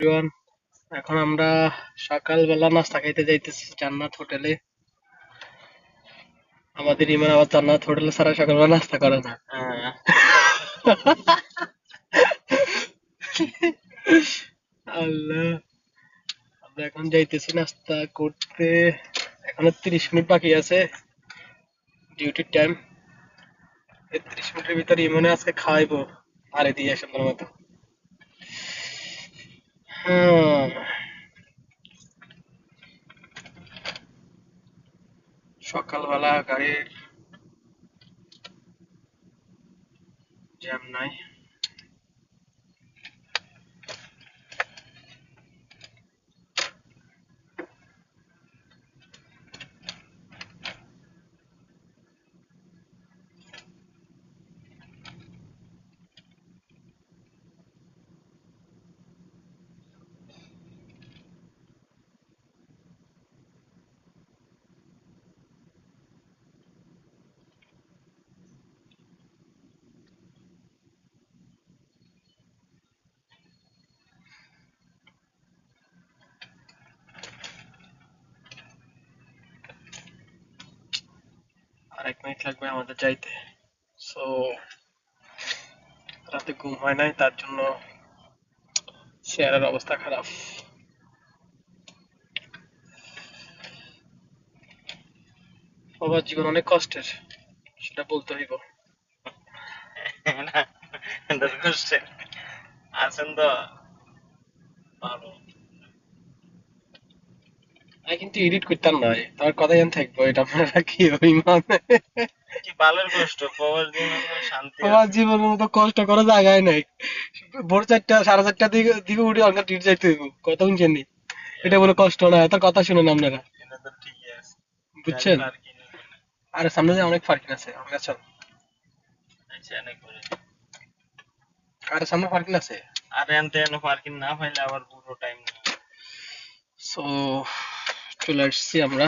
Everyone, এখন আমরা সকালবেলা নাস্তা খাইতে যাইতেছি জান্নাত হোটেলে। আমাদের ইমান আবার জান্নাত হোটেলে ছাড়া সকালবেলা নাস্তা করে না। আল্লাহ, আমরা এখন যাইতেছি নাস্তা করতে। এখনো 30 মিনিট বাকি আছে ডিউটির টাইম। এই 30 মিনিটের ভিতরে ইমনে আজকে খাওয়াইবো আরে দিয়ে সুন্দর মতো। হ্যাঁ, সকালবেলা গাড়ির জ্যাম নাই। আর 1 মিনিট লাগবে আমাদের যাইতে। সো রাতে ঘুম হয় নাই, তার জন্য চেহারার অবস্থা খারাপ। বাবার জীবন অনেক কষ্টের, সেটা বলতে হইব। না, দরকার আছেন তো ভালো। আমি কিন্তু এডিট করতাম না, তার কথাই আমি থাকবো, এটা আপনারা কি ওই মানে কি বালের কষ্ট, প্রবাস জীবনে শান্তি বাবার আছে? জীবনের মতো কষ্ট করা জায়গায় নাই। ভোর 4টা 4:30 দিকে দিকে উঠে অনেক ডিউটি যাইতে হইব, কথা শুনছেন নি? এটা বলে কষ্ট না, তার কথা শুনেন আপনারা, এটা তো ঠিকই আছে। গাড়ি বুঝছেন? পার্কিং এখানে আর সামনে যে অনেক পার্কিং আছে, আমার কাছে আছে অনেক করে। আর সামনে পার্কিং আছে। আর এনতে এনো পার্কিং না পাইলে আবার পুরো টাইম না। সো চলে আসছি আমরা।